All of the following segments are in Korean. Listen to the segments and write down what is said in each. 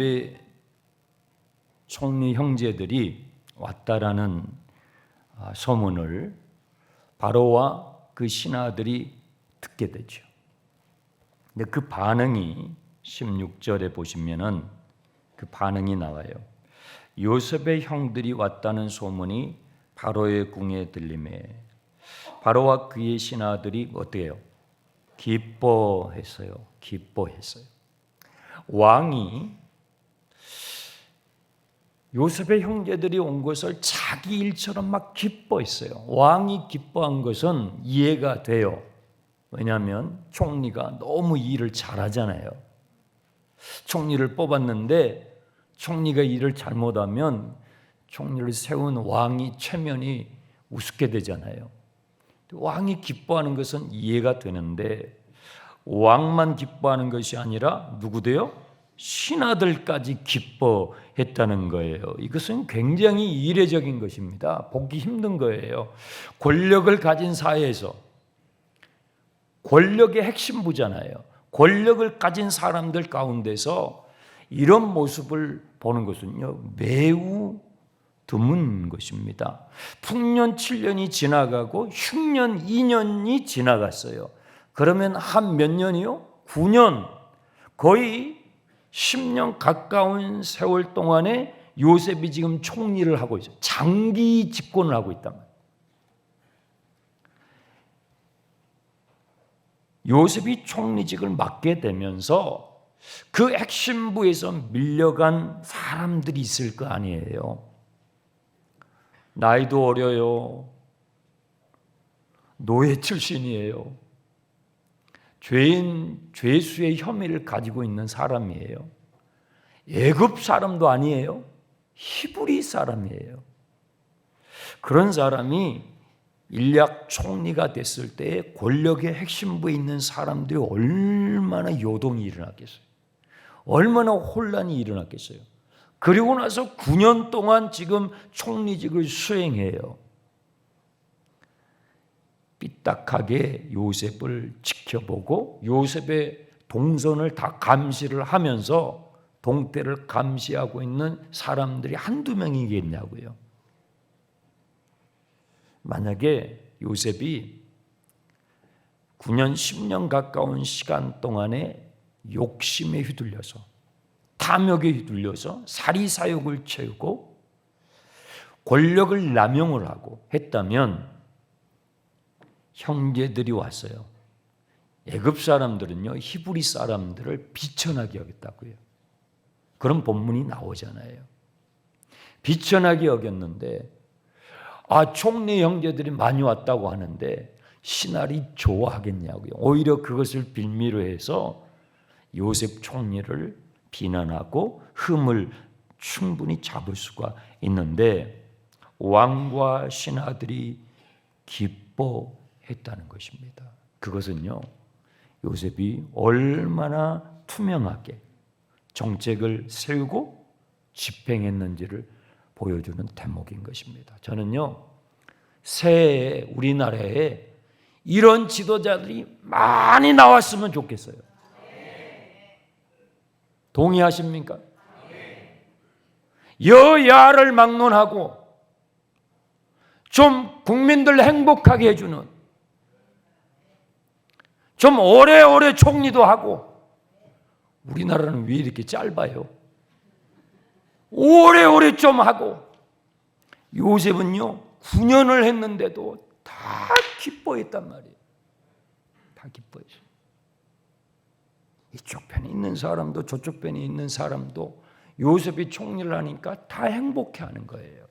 요셉의 총리 형제들이 왔다라는 소문을 바로와 그 신하들이 듣게 되죠. 근데 그 반응이 16절에 보시면은 그 반응이 나와요. 요셉의 형들이 왔다는 소문이 바로의 궁에 들리매 바로와 그의 신하들이 어때요? 기뻐했어요. 왕이 요셉의 형제들이 온 것을 자기 일처럼 막 기뻐했어요. 왕이 기뻐한 것은 이해가 돼요. 왜냐하면 총리가 너무 일을 잘하잖아요. 총리를 뽑았는데 총리가 일을 잘못하면 총리를 세운 왕이 체면이 우습게 되잖아요. 왕이 기뻐하는 것은 이해가 되는데 왕만 기뻐하는 것이 아니라 누구도요? 신하들까지 기뻐했다는 거예요. 이것은 굉장히 이례적인 것입니다. 보기 힘든 거예요. 권력을 가진 사회에서 권력의 핵심부잖아요. 권력을 가진 사람들 가운데서 이런 모습을 보는 것은요, 매우 드문 것입니다. 풍년 7년이 지나가고 흉년 2년이 지나갔어요. 그러면 한 몇 년이요? 9년, 거의 10년 가까운 세월 동안에 요셉이 지금 총리를 하고 있어요. 장기 집권을 하고 있단 말이에요. 요셉이 총리직을 맡게 되면서 그 핵심부에서 밀려간 사람들이 있을 거 아니에요. 나이도 어려요. 노예 출신이에요. 죄수의 혐의를 가지고 있는 사람이에요. 애굽 사람도 아니에요. 히브리 사람이에요. 그런 사람이 일약 총리가 됐을 때 권력의 핵심부에 있는 사람들이 얼마나 요동이 일어났겠어요. 얼마나 혼란이 일어났겠어요. 그리고 나서 9년 동안 지금 총리직을 수행해요. 삐딱하게 요셉을 지켜보고 요셉의 동선을 다 감시를 하면서 동태를 감시하고 있는 사람들이 한두 명이겠냐고요. 만약에 요셉이 9년, 10년 가까운 시간 동안에 욕심에 휘둘려서 탐욕에 휘둘려서 사리사욕을 채우고 권력을 남용을 하고 했다면 형제들이 왔어요. 애굽 사람들은요, 히브리 사람들을 비천하게 여겼다고요. 그런 본문이 나오잖아요. 비천하게 여겼는데 총리 형제들이 많이 왔다고 하는데 신하들이 좋아하겠냐고요. 오히려 그것을 빌미로 해서 요셉 총리를 비난하고 흠을 충분히 잡을 수가 있는데 왕과 신하들이 기뻐했다는 것입니다. 그것은요, 요셉이 얼마나 투명하게 정책을 세우고 집행했는지를 보여주는 대목인 것입니다. 저는요, 새해 우리나라에 이런 지도자들이 많이 나왔으면 좋겠어요. 동의하십니까? 여야를 막론하고 좀 국민들 행복하게 해주는, 좀 오래오래 총리도 하고. 우리나라는 왜 이렇게 짧아요? 오래오래 좀 하고. 요셉은요 9년을 했는데도 다 기뻐했단 말이에요. 다 기뻐했어요. 이쪽 편에 있는 사람도 저쪽 편에 있는 사람도 요셉이 총리를 하니까 다 행복해하는 거예요.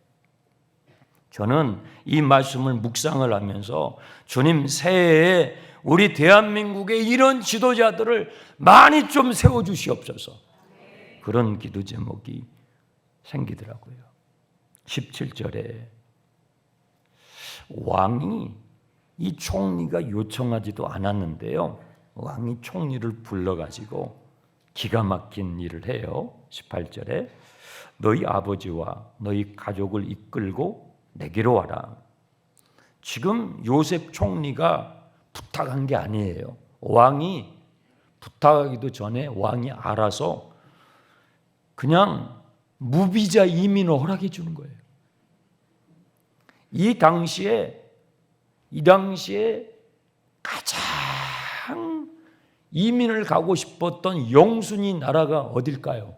저는 이 말씀을 묵상을 하면서 주님, 새해에 우리 대한민국에 이런 지도자들을 많이 좀 세워주시옵소서. 그런 기도 제목이 생기더라고요. 17절에 왕이 이 총리가 요청하지도 않았는데요, 왕이 총리를 불러가지고 기가 막힌 일을 해요. 18절에 너희 아버지와 너희 가족을 이끌고 내게로 와라. 지금 요셉 총리가 부탁한 게 아니에요. 왕이 부탁하기도 전에 왕이 알아서 그냥 무비자 이민을 허락해 주는 거예요. 이 당시에 가장 이민을 가고 싶었던 영순위 나라가 어딜까요?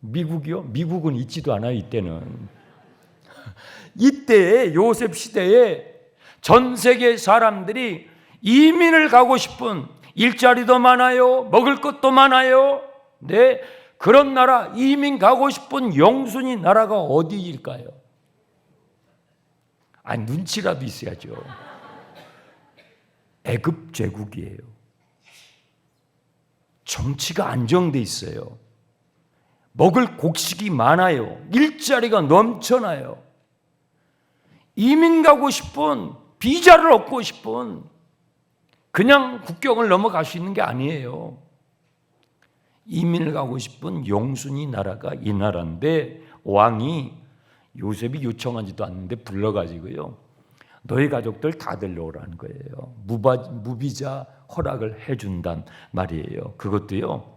미국이요? 미국은 있지도 않아요, 이때는. 이때의 요셉 시대에 전 세계 사람들이 이민을 가고 싶은, 일자리도 많아요, 먹을 것도 많아요. 네, 그런 나라, 이민 가고 싶은 영순위 나라가 어디일까요? 눈치라도 있어야죠. 애굽 제국이에요. 정치가 안정돼 있어요. 먹을 곡식이 많아요. 일자리가 넘쳐나요. 이민 가고 싶은, 비자를 얻고 싶은, 그냥 국경을 넘어갈 수 있는 게 아니에요. 이민을 가고 싶은 영순위 나라가 이 나라인데, 왕이 요셉이 요청하지도 않는데 불러가지고요, 너희 가족들 다 데려오라는 거예요. 무비자 허락을 해준단 말이에요. 그것도요,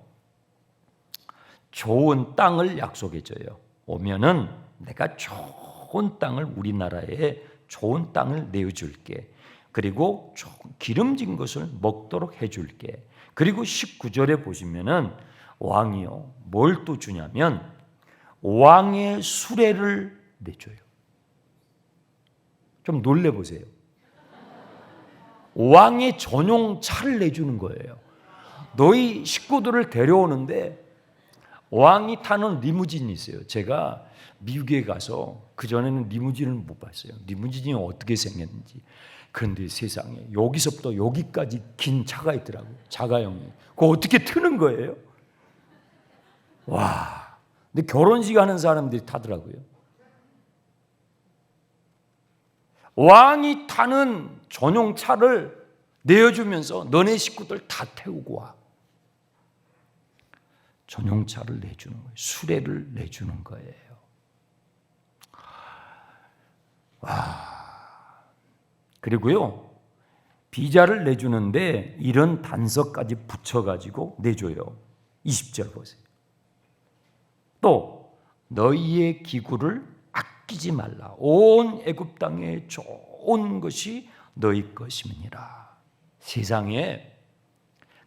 좋은 땅을 약속해줘요. 오면은 내가 좋은 땅을, 우리나라에 좋은 땅을 내어줄게. 그리고 기름진 것을 먹도록 해줄게. 그리고 19절에 보시면은 왕이요, 뭘 또 주냐면 왕의 수레를 내줘요. 좀 놀래보세요. 왕의 전용 차를 내주는 거예요. 너희 식구들을 데려오는데 왕이 타는 리무진이 있어요. 제가 미국에 가서 그전에는 리무진을 못 봤어요. 리무진이 어떻게 생겼는지. 그런데 세상에 여기서부터 여기까지 긴 차가 있더라고요. 자가용이. 그거 어떻게 트는 거예요? 와, 근데 결혼식 하는 사람들이 타더라고요. 왕이 타는 전용 차를 내어주면서 너네 식구들 다 태우고 와. 전용차를 내주는 거예요. 수레를 내주는 거예요. 와. 그리고요, 비자를 내주는데 이런 단서까지 붙여가지고 내줘요. 20절 보세요. 또 너희의 기구를 아끼지 말라. 온 애굽 땅에 좋은 것이 너희 것임이니라. 세상에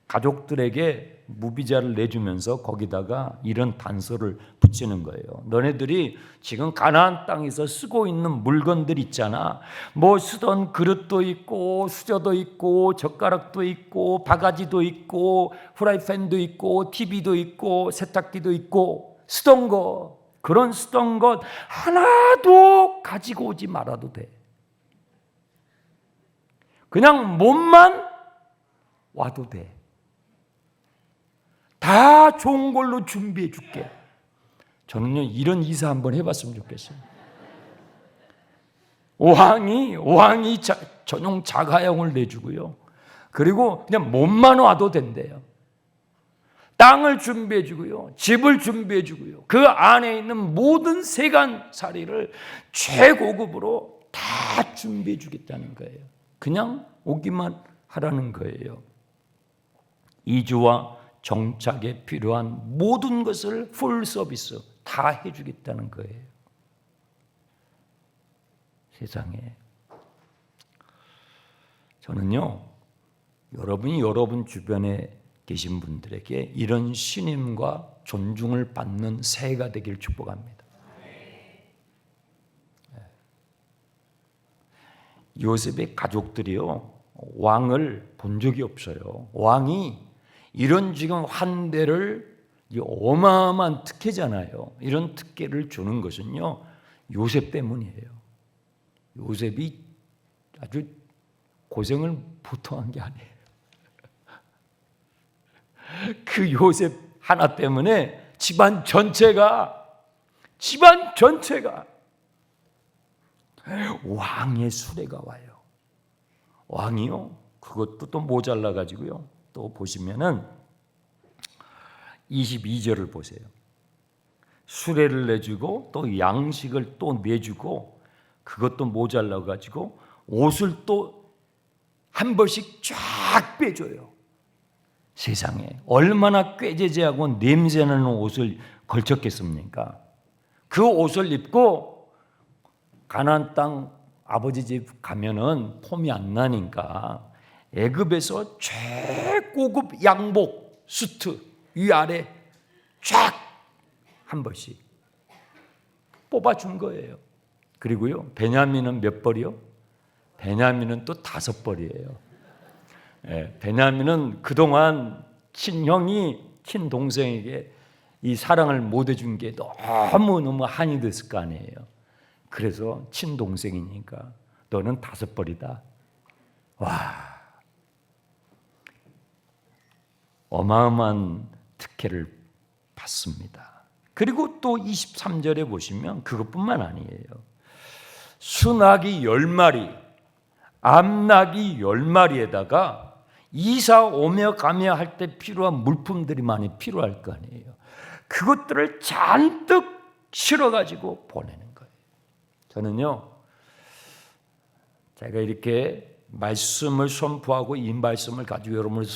가족들에게 무비자를 내주면서 거기다가 이런 단서를 붙이는 거예요. 너네들이 지금 가나안 땅에서 쓰고 있는 물건들 있잖아. 뭐 쓰던 그릇도 있고 수저도 있고 젓가락도 있고 바가지도 있고 프라이팬도 있고 TV도 있고 세탁기도 있고 쓰던 거, 그런 쓰던 것 하나도 가지고 오지 말아도 돼. 그냥 몸만 와도 돼. 다 좋은 걸로 준비해 줄게. 저는요, 이런 이사 한번 해봤으면 좋겠어요. 왕이 전용 자가용을 내주고요. 그리고 그냥 몸만 와도 된대요. 땅을 준비해 주고요. 집을 준비해 주고요. 그 안에 있는 모든 세간살이를 최고급으로 다 준비해 주겠다는 거예요. 그냥 오기만 하라는 거예요. 이주와 정착에 필요한 모든 것을 풀 서비스 다 해주겠다는 거예요. 세상에. 저는요, 여러분이 여러분 주변에 계신 분들에게 이런 신임과 존중을 받는 새해가 되길 축복합니다. 요셉의 가족들이요, 왕을 본 적이 없어요. 왕이 이런 지금 환대를, 어마어마한 특혜잖아요. 이런 특혜를 주는 것은요, 요셉 때문이에요. 요셉이 아주 고생을 보통 한 게 아니에요. 그 요셉 하나 때문에 집안 전체가 왕의 수레가 와요. 왕이요, 그것도 또 모자라 가지고요. 또 보시면은 22절을 보세요. 수레를 내주고 또 양식을 또 내주고 그것도 모자라 가지고 옷을 또 한 벌씩 쫙 빼줘요. 세상에 얼마나 꾀재재하고 냄새나는 옷을 걸쳤겠습니까? 그 옷을 입고 가나안 땅 아버지 집 가면은 폼이 안 나니까 애굽에서 최고급 양복 수트 위아래 쫙 한 벌씩 뽑아준 거예요. 그리고요, 베냐민은 몇 벌이요? 베냐민은 또 5벌이에요. 베냐민은 그동안 친형이 친동생에게 이 사랑을 못 해준 게 너무너무 한이 됐을 거 아니에요. 그래서 친동생이니까 너는 5벌이다. 와, 어마어마한 특혜를 받습니다. 그리고 또 23절에 보시면 그것뿐만 아니에요. 수낙이 10마리, 암낙이 10마리에다가 이사 오며 가며 할 때 필요한 물품들이 많이 필요할 거 아니에요. 그것들을 잔뜩 실어가지고 보내는 거예요. 저는요, 제가 이렇게 말씀을 선포하고 이 말씀을 가지고 여러분을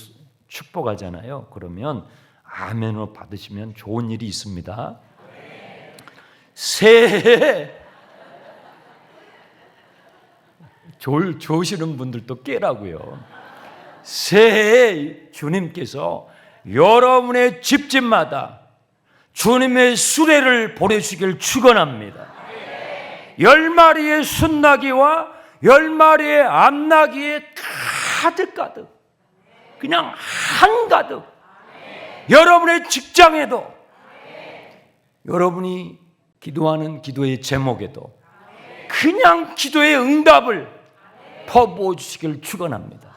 축복하잖아요. 그러면 아멘으로 받으시면 좋은 일이 있습니다. 새해 좋으시는 분들도 깨라고요. 새해에 주님께서 여러분의 집집마다 주님의 수레를 보내주시길 축원합니다. 10마리의 순나귀와 10마리의 암나귀에 가득가득, 그냥 한가득, 여러분의 직장에도, 여러분이 기도하는 기도의 제목에도 그냥 기도의 응답을 퍼부어 주시길 축원합니다.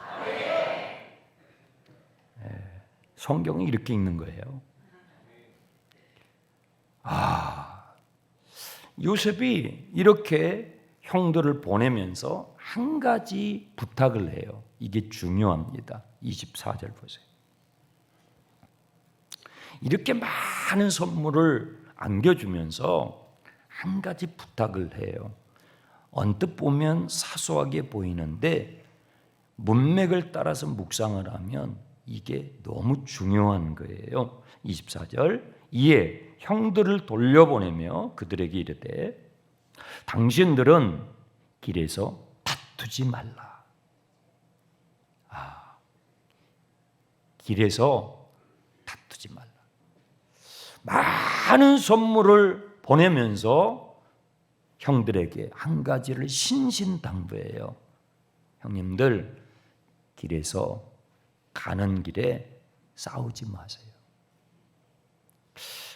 성경이 이렇게 읽는 거예요. 요셉이 이렇게 형들을 보내면서 한 가지 부탁을 해요. 이게 중요합니다. 24절 보세요. 이렇게 많은 선물을 안겨주면서 한 가지 부탁을 해요. 언뜻 보면 사소하게 보이는데 문맥을 따라서 묵상을 하면 이게 너무 중요한 거예요. 24절, 이에 형들을 돌려보내며 그들에게 이르되 당신들은 길에서 다투지 말라. 길에서 다투지 말라. 많은 선물을 보내면서 형들에게 한 가지를 신신당부해요. 형님들, 길에서 가는 길에 싸우지 마세요.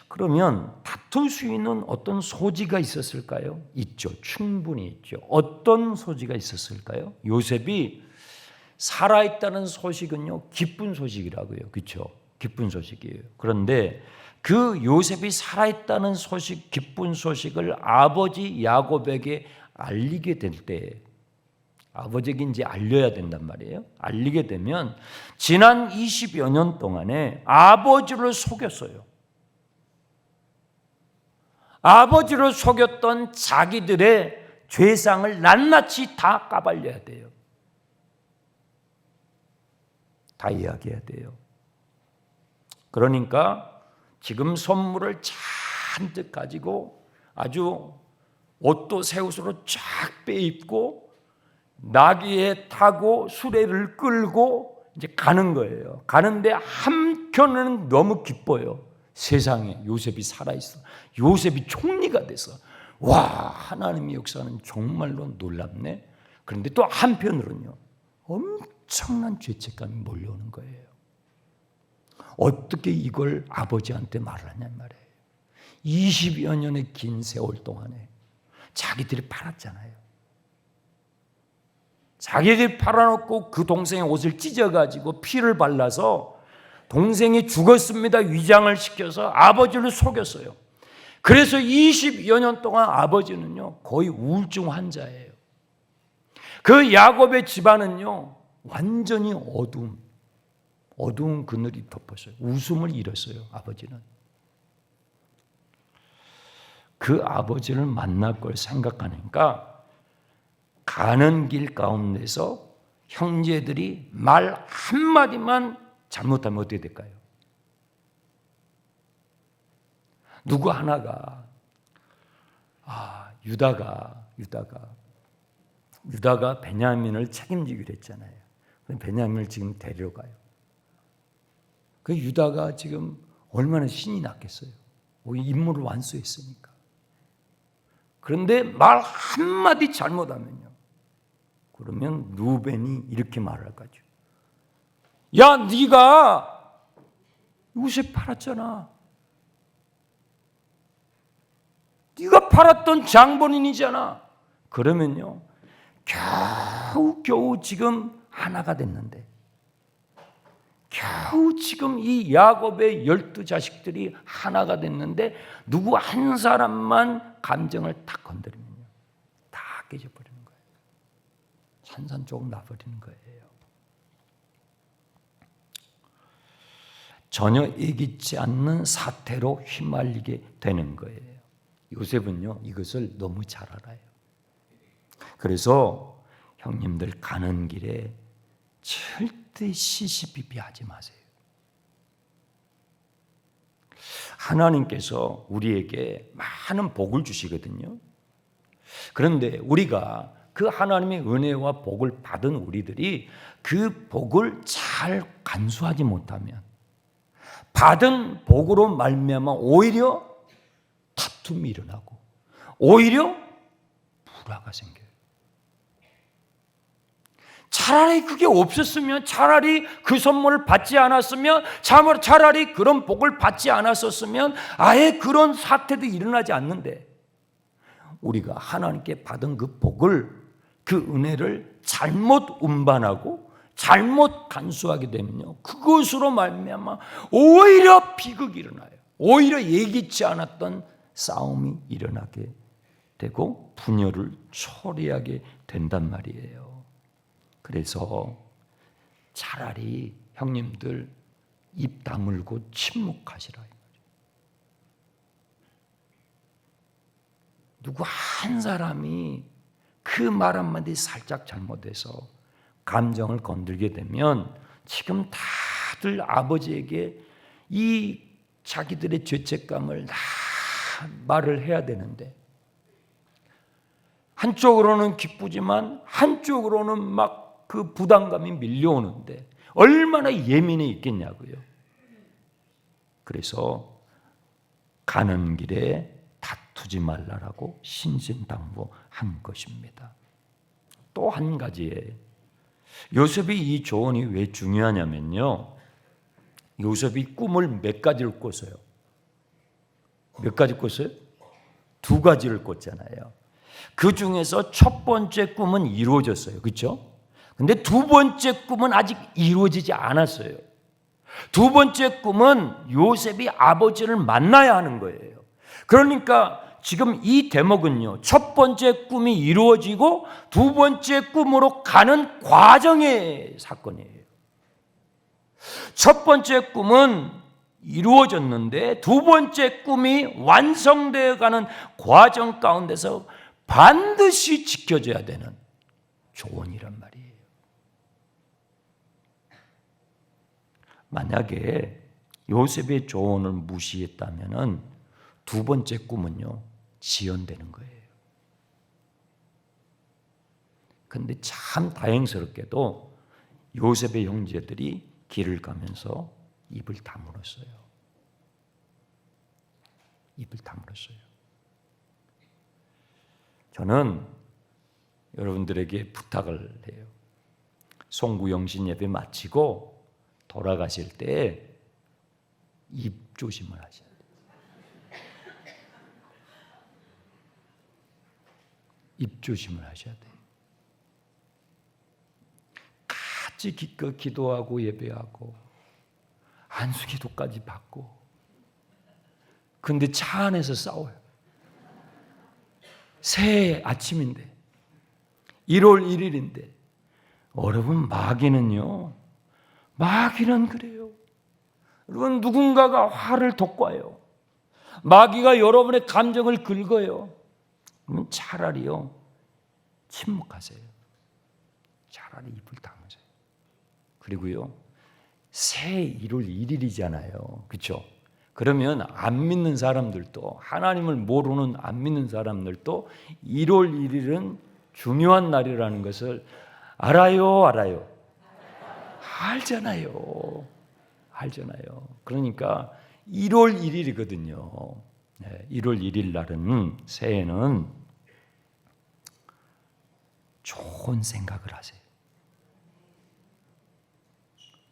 그러면 다툴 수 있는 어떤 소지가 있었을까요? 있죠. 충분히 있죠. 어떤 소지가 있었을까요? 요셉이 살아있다는 소식은요, 기쁜 소식이라고요. 그렇죠? 기쁜 소식이에요. 그런데 그 요셉이 살아있다는 소식, 기쁜 소식을 아버지 야곱에게 알리게 될 때, 아버지에게 이제 알려야 된단 말이에요. 알리게 되면 지난 20여 년 동안에 아버지를 속였어요. 아버지를 속였던 자기들의 죄상을 낱낱이 다 까발려야 돼요. 다 이야기해야 돼요. 그러니까 지금 선물을 잔뜩 가지고 아주 옷도 새 옷으로 쫙 빼입고 나귀에 타고 수레를 끌고 이제 가는 거예요. 가는데 한편은 너무 기뻐요. 세상에 요셉이 살아있어. 요셉이 총리가 돼서 와, 하나님의 역사는 정말로 놀랍네. 그런데 또 한편으로는요, 엄청난 죄책감이 몰려오는 거예요. 어떻게 이걸 아버지한테 말을 하냔 말이에요. 20여 년의 긴 세월 동안에 자기들이 팔았잖아요. 자기들이 팔아놓고 그 동생의 옷을 찢어가지고 피를 발라서 동생이 죽었습니다 위장을 시켜서 아버지를 속였어요. 그래서 20여 년 동안 아버지는요, 거의 우울증 환자예요. 그 야곱의 집안은요, 완전히 어두운 그늘이 덮었어요. 웃음을 잃었어요. 아버지는. 그 아버지를 만날 걸 생각하니까 가는 길 가운데서 형제들이 말 한마디만 잘못하면 어떻게 될까요? 누구 하나가 유다가 베냐민을 책임지기로 했잖아요. 베냐민을 지금 데리러 가요. 그 유다가 지금 얼마나 신이 났겠어요. 임무를 완수했으니까. 그런데 말 한마디 잘못하면요. 그러면 루벤이 이렇게 말할 거죠. 야, 네가 요셉 팔았잖아. 네가 팔았던 장본인이잖아. 그러면요. 겨우 지금 하나가 됐는데 겨우 지금 이 야곱의 12자식들이 하나가 됐는데 누구 한 사람만 감정을 딱 건드리면요. 다 깨져버리는 거예요. 산산조각 나버리는 거예요. 전혀 예기치 않는 사태로 휘말리게 되는 거예요. 요셉은요, 이것을 너무 잘 알아요. 그래서 형님들 가는 길에 절대 시시비비하지 마세요. 하나님께서 우리에게 많은 복을 주시거든요. 그런데 우리가 그 하나님의 은혜와 복을 받은 우리들이 그 복을 잘 간수하지 못하면 받은 복으로 말미암아 오히려 다툼이 일어나고 오히려 불화가 생겨요. 차라리 그게 없었으면, 차라리 그 선물을 받지 않았으면, 차라리 그런 복을 받지 않았었으면 아예 그런 사태도 일어나지 않는데 우리가 하나님께 받은 그 복을, 그 은혜를 잘못 운반하고 잘못 간수하게 되면요, 그것으로 말미암아 오히려 비극이 일어나요. 오히려 예기치 않았던 싸움이 일어나게 되고 분열을 초래하게 된단 말이에요. 그래서 차라리 형님들 입 다물고 침묵하시라. 누구 한 사람이 그 말 한마디 살짝 잘못해서 감정을 건들게 되면 지금 다들 아버지에게 이 자기들의 죄책감을 다 말을 해야 되는데 한쪽으로는 기쁘지만 한쪽으로는 막 그 부담감이 밀려오는데 얼마나 예민해 있겠냐고요. 그래서 가는 길에 다투지 말라라고 신신당부한 것입니다. 또 한 가지에 요셉이 이 조언이 왜 중요하냐면요, 요셉이 꿈을 몇 가지를 꿨어요? 몇 가지 꿨어요? 2가지를 꿨잖아요. 그 중에서 첫 번째 꿈은 이루어졌어요. 그렇죠? 근데 2번째 꿈은 아직 이루어지지 않았어요. 2번째 꿈은 요셉이 아버지를 만나야 하는 거예요. 그러니까 지금 이 대목은요, 첫 번째 꿈이 이루어지고 2번째 꿈으로 가는 과정의 사건이에요. 첫 번째 꿈은 이루어졌는데 2번째 꿈이 완성되어 가는 과정 가운데서 반드시 지켜져야 되는 조언이란 말이에요. 만약에 요셉의 조언을 무시했다면 2번째 꿈은요, 지연되는 거예요. 그런데 참 다행스럽게도 요셉의 형제들이 길을 가면서 입을 다물었어요. 입을 다물었어요. 저는 여러분들에게 부탁을 해요. 송구영신 예배 마치고 돌아가실 때 입 조심을 하셔야 돼요. 입 조심을 하셔야 돼요. 같이 기껏 기도하고 예배하고 안수기도까지 받고 근데 차 안에서 싸워요. 새해 아침인데 1월 1일인데 여러분, 마귀는 그래요. 여러분, 누군가가 화를 돋궈요. 마귀가 여러분의 감정을 긁어요. 그러면 차라리요, 침묵하세요. 차라리 입을 다무세요. 그리고요, 새 1월 1일이잖아요. 그렇죠? 그러면 안 믿는 사람들도, 하나님을 모르는 안 믿는 사람들도 1월 1일은 중요한 날이라는 것을 알아요, 알아요? 알잖아요. 알잖아요. 그러니까 1월 1일이거든요. 1월 1일 날은, 새해는 좋은 생각을 하세요.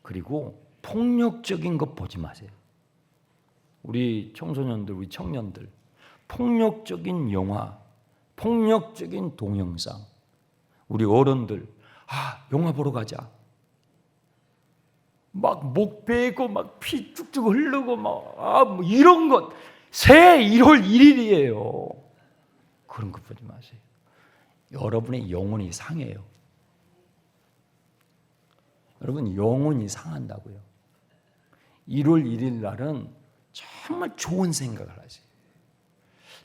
그리고 폭력적인 것 보지 마세요. 우리 청소년들, 우리 청년들, 폭력적인 영화, 폭력적인 동영상, 우리 어른들, 영화 보러 가자. 막 목 베고 막 피 쭉쭉 흐르고 뭐 이런 것, 새해 1월 1일이에요. 그런 것 보지 마세요. 여러분의 영혼이 상해요. 여러분, 영혼이 상한다고요. 1월 1일 날은 정말 좋은 생각을 하세요.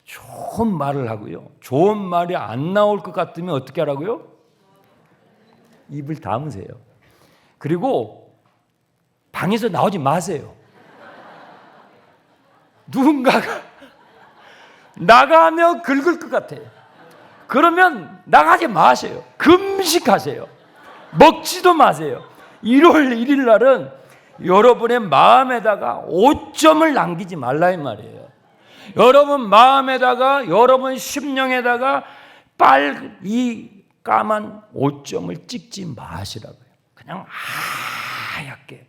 좋은 말을 하고요. 좋은 말이 안 나올 것 같으면 어떻게 하라고요? 입을 다무세요. 그리고 방에서 나오지 마세요. 누군가가 나가면 긁을 것 같아요. 그러면 나가지 마세요. 금식하세요. 먹지도 마세요. 1월 1일 날은 여러분의 마음에다가 오점을 남기지 말라 이 말이에요. 여러분 마음에다가, 여러분 심령에다가 이 까만 오점을 찍지 마시라고요. 그냥 하얗게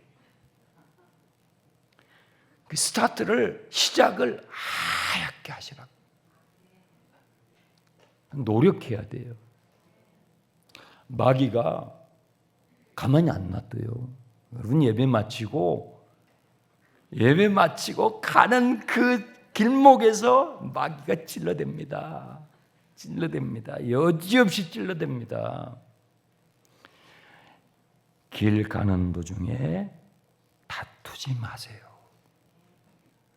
그 시작을 하얗게 하시라고. 노력해야 돼요. 마귀가 가만히 안 놔둬요. 여러분 예배 마치고 가는 그 길목에서 마귀가 찔러댑니다. 여지없이 찔러댑니다. 길 가는 도중에 다투지 마세요.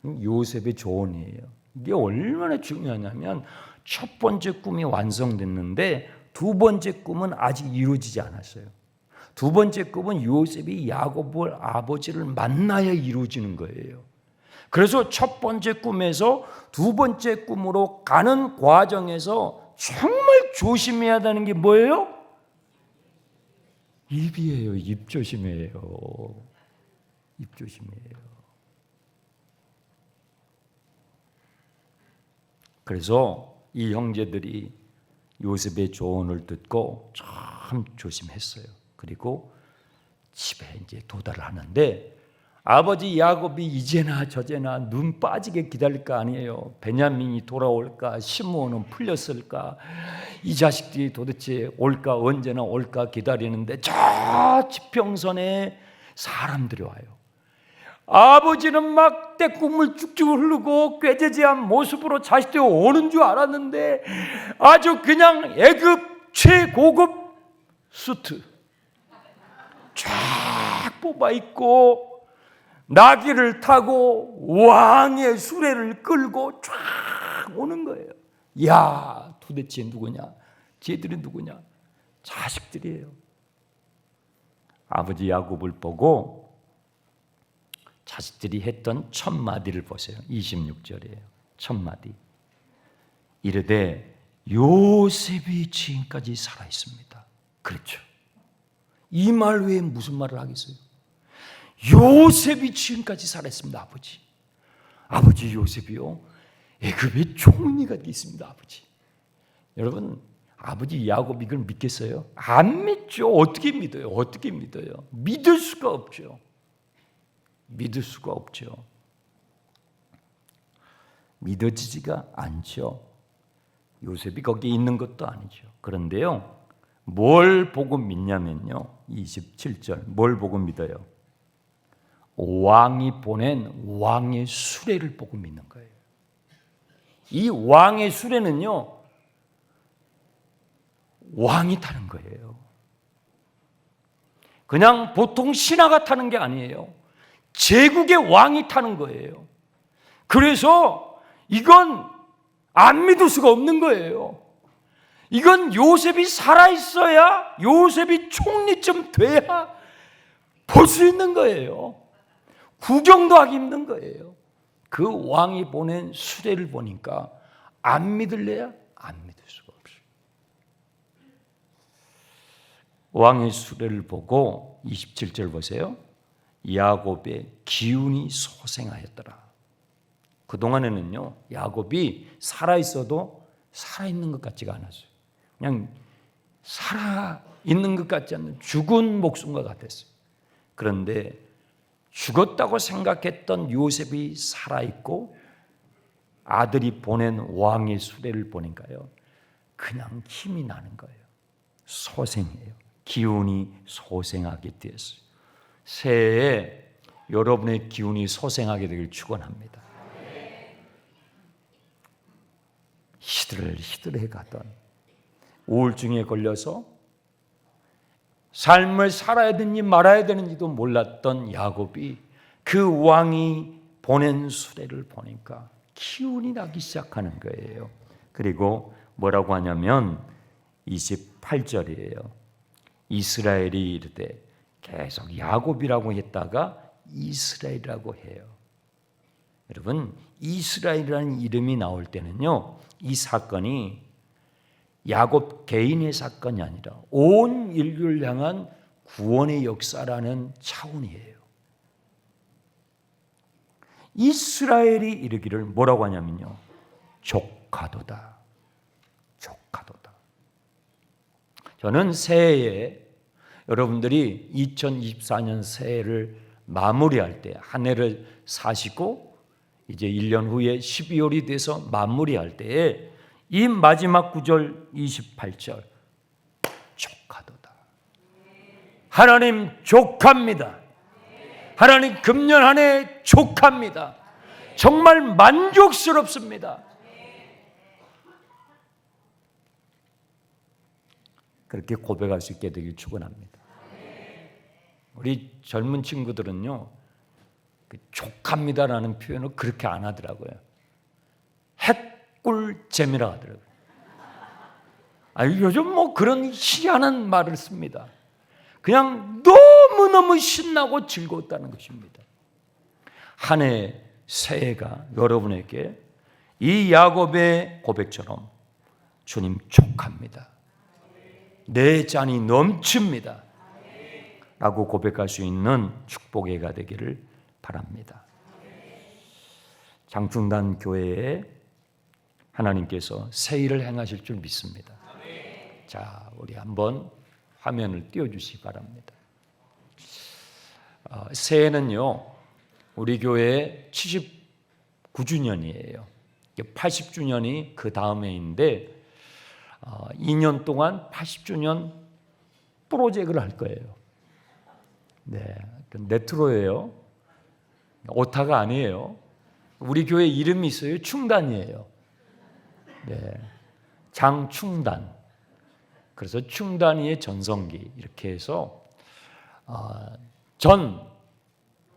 요셉의 조언이에요. 이게 얼마나 중요하냐면, 첫 번째 꿈이 완성됐는데 두 번째 꿈은 아직 이루어지지 않았어요. 두 번째 꿈은 요셉이 야곱을, 아버지를 만나야 이루어지는 거예요. 그래서 첫 번째 꿈에서 두 번째 꿈으로 가는 과정에서 정말 조심해야 되는 게 뭐예요? 입이에요. 입 조심해요. 입 조심해요. 그래서 이 형제들이 요셉의 조언을 듣고 참 조심했어요. 그리고 집에 이제 도달을 하는데, 아버지 야곱이 이제나 저제나 눈 빠지게 기다릴 거 아니에요. 베냐민이 돌아올까, 시므온은 풀렸을까, 이 자식들이 도대체 올까, 언제나 올까 기다리는데 저 지평선에 사람들이 와요. 아버지는 막 떼국물 쭉쭉 흐르고 꾀죄죄한 모습으로 자식들이 오는 줄 알았는데, 아주 그냥 애급 최고급 수트 쫙 뽑아 입고 나귀를 타고 왕의 수레를 끌고 쫙 오는 거예요. 야, 도대체 누구냐? 쟤들이 누구냐? 자식들이에요. 아버지 야곱을 보고 자식들이 했던 첫 마디를 보세요. 26절이에요. 첫 마디. 이르되 요셉이 지금까지 살아 있습니다. 그렇죠. 이 말 외에 무슨 말을 하겠어요? 요셉이 지금까지 살아 있습니다. 아버지 요셉이요, 애굽의 총리가 있습니다. 아버지. 여러분, 아버지 야곱 이걸 믿겠어요? 안 믿죠. 어떻게 믿어요? 믿을 수가 없죠. 믿어지지가 않죠. 요셉이 거기에 있는 것도 아니죠. 그런데요, 뭘 보고 믿냐면요, 27절 뭘 보고 믿어요? 왕이 보낸 왕의 수레를 보고 믿는 거예요. 이 왕의 수레는요, 왕이 타는 거예요. 그냥 보통 신하가 타는 게 아니에요. 제국의 왕이 타는 거예요. 그래서 이건 안 믿을 수가 없는 거예요. 이건 요셉이 살아있어야, 요셉이 총리쯤 돼야 볼 수 있는 거예요. 구경도 하기 힘든 거예요. 그 왕이 보낸 수레를 보니까 안 믿을래야 안 믿을 수가 없어요. 왕의 수레를 보고 27절 보세요. 야곱의 기운이 소생하였더라. 그동안에는요, 야곱이 살아있어도 살아있는 것 같지가 않았어요. 그냥 살아있는 것 같지 않는 죽은 목숨과 같았어요. 그런데 죽었다고 생각했던 요셉이 살아있고 아들이 보낸 왕의 수레를 보니까요, 그냥 힘이 나는 거예요. 소생해요. 기운이 소생하게 되었어요. 새해에 여러분의 기운이 소생하게 되길 축원합니다. 시들해 가던 우울증에 걸려서 삶을 살아야 되는지 말아야 되는지도 몰랐던 야곱이 그 왕이 보낸 수레를 보니까 기운이 나기 시작하는 거예요. 그리고 뭐라고 하냐면 28절이에요. 이스라엘이 이르되, 계속 야곱이라고 했다가 이스라엘이라고 해요. 여러분, 이스라엘이라는 이름이 나올 때는요, 이 사건이 야곱 개인의 사건이 아니라 온 인류를 향한 구원의 역사라는 차원이에요. 이스라엘이 이르기를 뭐라고 하냐면요, 조카도다. 조카도다. 저는 새해에 여러분들이 2024년 새해를 마무리할 때, 한 해를 사시고 이제 1년 후에 12월이 돼서 마무리할 때에 이 마지막 구절 28절, 조카도다. 하나님 조카입니다. 하나님 금년 한 해 조카입니다. 정말 만족스럽습니다. 그렇게 고백할 수 있게 되길 축원합니다. 우리 젊은 친구들은요, 족합니다라는 표현을 그렇게 안 하더라고요. 핵꿀잼이라 하더라고요. 요즘 뭐 그런 희한한 말을 씁니다. 그냥 너무너무 신나고 즐거웠다는 것입니다. 한 해 새해가 여러분에게 이 야곱의 고백처럼 주님 족합니다. 내 잔이 넘칩니다. 라고 고백할 수 있는 축복의 해가 되기를 바랍니다. 장충단 교회에 하나님께서 새 일을 행하실 줄 믿습니다. 자, 우리 한번 화면을 띄워주시기 바랍니다. 새해는요, 우리 교회 79주년이에요. 80주년이 그 다음 해인데 2년 동안 80주년 프로젝트를 할 거예요. 네, 네트로예요. 오타가 아니에요. 우리 교회 이름이 있어요. 충단이에요. 네, 장충단. 그래서 충단이의 전성기 이렇게 해서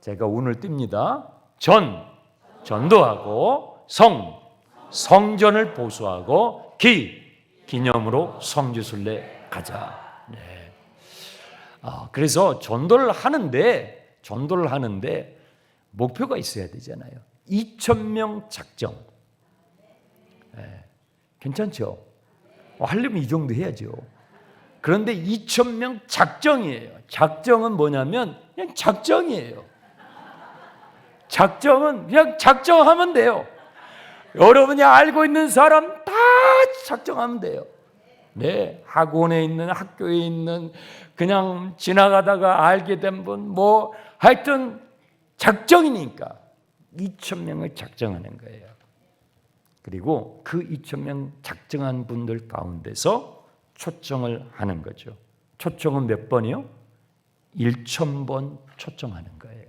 제가 운을 띱니다. 전도하고 성전을 보수하고 기념으로 성지순례 가자. 네. 그래서 전도를 하는데 목표가 있어야 되잖아요. 2,000명 작정. 네. 괜찮죠? 하려면 이 정도 해야죠. 그런데 2,000명 작정이에요. 작정은 뭐냐면 그냥 작정이에요. 작정은 그냥 작정하면 돼요. 여러분이 알고 있는 사람 다 작정하면 돼요. 네, 학원에 있는, 학교에 있는, 그냥 지나가다가 알게 된 분, 뭐 하여튼 작정이니까 2,000명을 작정하는 거예요. 그리고 그 2,000명 작정한 분들 가운데서 초청을 하는 거죠. 초청은 몇 번이요? 1,000번 초청하는 거예요.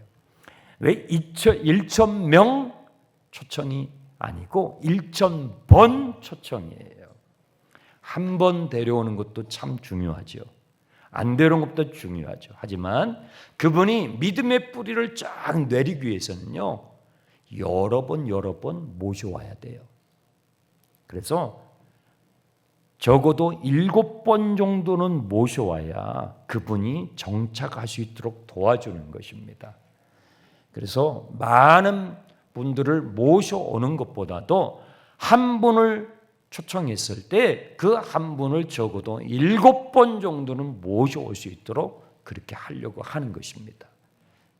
왜 1,000명 초청이 아니고 1,000번 초청이에요. 한 번 데려오는 것도 참 중요하죠. 안 데려오는 것도 중요하죠. 하지만 그분이 믿음의 뿌리를 쫙 내리기 위해서는요, 여러 번 모셔와야 돼요. 그래서 적어도 7번 정도는 모셔와야 그분이 정착할 수 있도록 도와주는 것입니다. 그래서 많은 분들을 모셔오는 것보다도 한 분을 초청했을 때 그 한 분을 적어도 7번 정도는 모셔올 수 있도록 그렇게 하려고 하는 것입니다.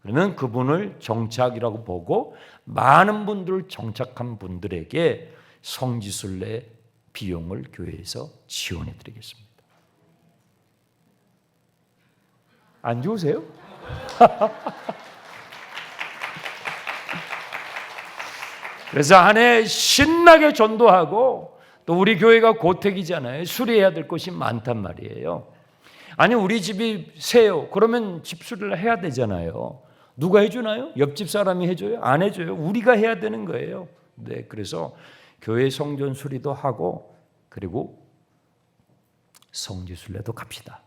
그러면 그분을 정착이라고 보고 많은 분들을 정착한 분들에게 성지순례 비용을 교회에서 지원해 드리겠습니다. 안 좋으세요? 그래서 한 해 신나게 전도하고 또 우리 교회가 고택이잖아요. 수리해야 될 것이 많단 말이에요. 아니 우리 집이 세요. 그러면 집수리를 해야 되잖아요. 누가 해주나요? 옆집 사람이 해줘요? 안 해줘요. 우리가 해야 되는 거예요. 네, 그래서 교회 성전 수리도 하고 그리고 성지순례도 갑시다.